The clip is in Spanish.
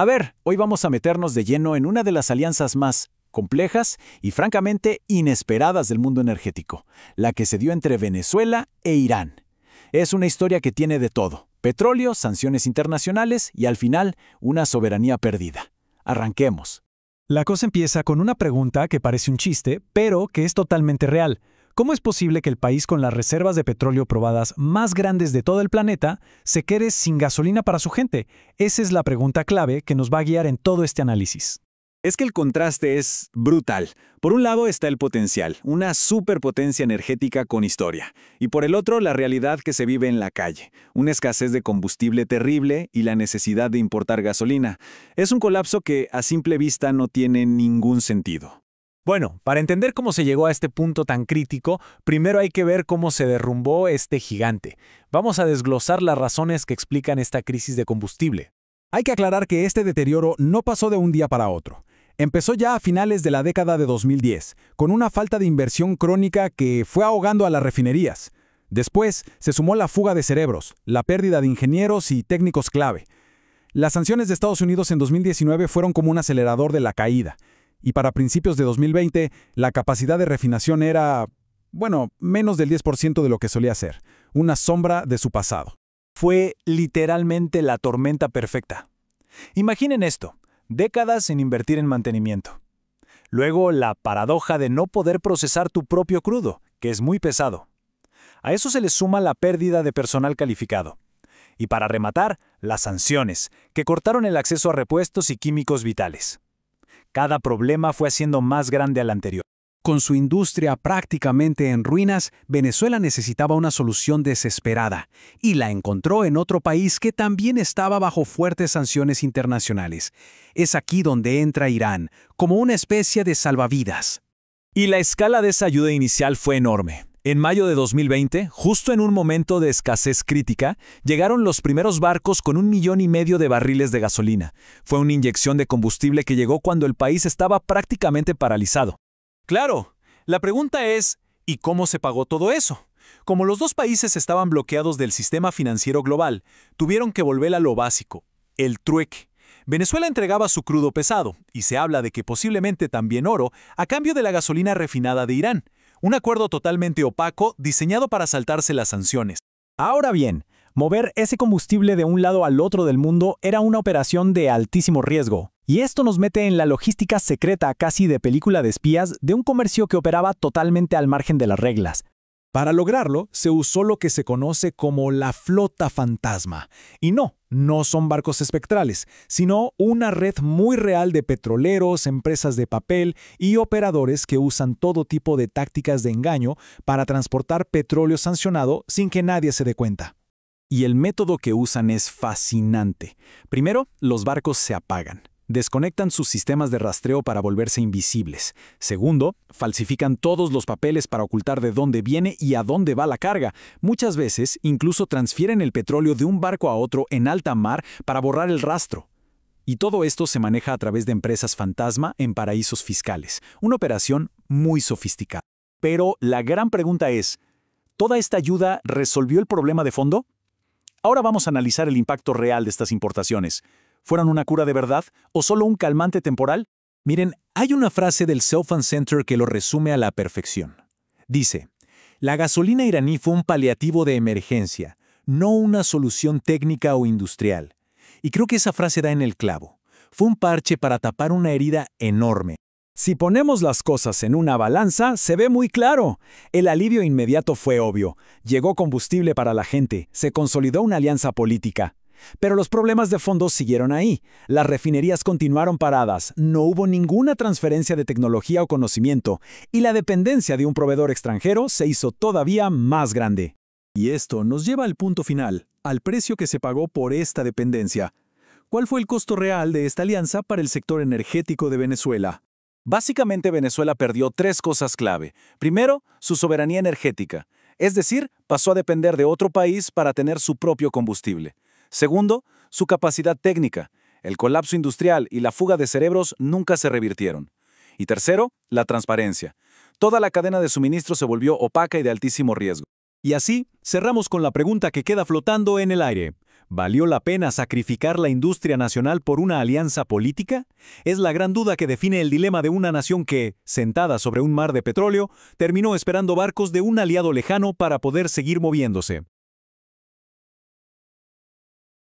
A ver, hoy vamos a meternos de lleno en una de las alianzas más complejas y francamente inesperadas del mundo energético, la que se dio entre Venezuela e Irán. Es una historia que tiene de todo: petróleo, sanciones internacionales y al final una soberanía perdida. Arranquemos. La cosa empieza con una pregunta que parece un chiste, pero que es totalmente real. ¿Cómo es posible que el país con las reservas de petróleo probadas más grandes de todo el planeta se quede sin gasolina para su gente? Esa es la pregunta clave que nos va a guiar en todo este análisis. Es que el contraste es brutal. Por un lado está el potencial, una superpotencia energética con historia. Y por el otro, la realidad que se vive en la calle, una escasez de combustible terrible y la necesidad de importar gasolina. Es un colapso que a simple vista no tiene ningún sentido. Bueno, para entender cómo se llegó a este punto tan crítico, primero hay que ver cómo se derrumbó este gigante. Vamos a desglosar las razones que explican esta crisis de combustible. Hay que aclarar que este deterioro no pasó de un día para otro. Empezó ya a finales de la década de 2010, con una falta de inversión crónica que fue ahogando a las refinerías. Después se sumó la fuga de cerebros, la pérdida de ingenieros y técnicos clave. Las sanciones de Estados Unidos en 2019 fueron como un acelerador de la caída. Y para principios de 2020, la capacidad de refinación era, menos del 10% de lo que solía ser, una sombra de su pasado. Fue literalmente la tormenta perfecta. Imaginen esto: décadas en invertir en mantenimiento. Luego, la paradoja de no poder procesar tu propio crudo, que es muy pesado. A eso se le suma la pérdida de personal calificado. Y para rematar, las sanciones, que cortaron el acceso a repuestos y químicos vitales. Cada problema fue haciendo más grande al anterior. Con su industria prácticamente en ruinas, Venezuela necesitaba una solución desesperada, y la encontró en otro país que también estaba bajo fuertes sanciones internacionales. Es aquí donde entra Irán, como una especie de salvavidas. Y la escala de esa ayuda inicial fue enorme. En mayo de 2020, justo en un momento de escasez crítica, llegaron los primeros barcos con 1,5 millones de barriles de gasolina. Fue una inyección de combustible que llegó cuando el país estaba prácticamente paralizado. Claro, la pregunta es, ¿y cómo se pagó todo eso? Como los dos países estaban bloqueados del sistema financiero global, tuvieron que volver a lo básico, el trueque. Venezuela entregaba su crudo pesado, y se habla de que posiblemente también oro, a cambio de la gasolina refinada de Irán. Un acuerdo totalmente opaco diseñado para saltarse las sanciones. Ahora bien, mover ese combustible de un lado al otro del mundo era una operación de altísimo riesgo. Y esto nos mete en la logística secreta casi de película de espías de un comercio que operaba totalmente al margen de las reglas. Para lograrlo, se usó lo que se conoce como la flota fantasma. Y no son barcos espectrales, sino una red muy real de petroleros, empresas de papel y operadores que usan todo tipo de tácticas de engaño para transportar petróleo sancionado sin que nadie se dé cuenta. Y el método que usan es fascinante. Primero, los barcos se apagan. Desconectan sus sistemas de rastreo para volverse invisibles. Segundo, falsifican todos los papeles para ocultar de dónde viene y a dónde va la carga. Muchas veces, incluso transfieren el petróleo de un barco a otro en alta mar para borrar el rastro. Y todo esto se maneja a través de empresas fantasma en paraísos fiscales. Una operación muy sofisticada. Pero la gran pregunta es, ¿toda esta ayuda resolvió el problema de fondo? Ahora vamos a analizar el impacto real de estas importaciones. ¿Fueron una cura de verdad o solo un calmante temporal? Miren, hay una frase del Southern Center que lo resume a la perfección. Dice, la gasolina iraní fue un paliativo de emergencia, no una solución técnica o industrial. Y creo que esa frase da en el clavo. Fue un parche para tapar una herida enorme. Si ponemos las cosas en una balanza, se ve muy claro. El alivio inmediato fue obvio. Llegó combustible para la gente, se consolidó una alianza política. Pero los problemas de fondo siguieron ahí. Las refinerías continuaron paradas, no hubo ninguna transferencia de tecnología o conocimiento, y la dependencia de un proveedor extranjero se hizo todavía más grande. Y esto nos lleva al punto final, al precio que se pagó por esta dependencia. ¿Cuál fue el costo real de esta alianza para el sector energético de Venezuela? Básicamente, Venezuela perdió 3 cosas clave. Primero, su soberanía energética, es decir, pasó a depender de otro país para tener su propio combustible. Segundo, su capacidad técnica. El colapso industrial y la fuga de cerebros nunca se revirtieron. Y tercero, la transparencia. Toda la cadena de suministro se volvió opaca y de altísimo riesgo. Y así, cerramos con la pregunta que queda flotando en el aire. ¿Valió la pena sacrificar la industria nacional por una alianza política? Es la gran duda que define el dilema de una nación que, sentada sobre un mar de petróleo, terminó esperando barcos de un aliado lejano para poder seguir moviéndose.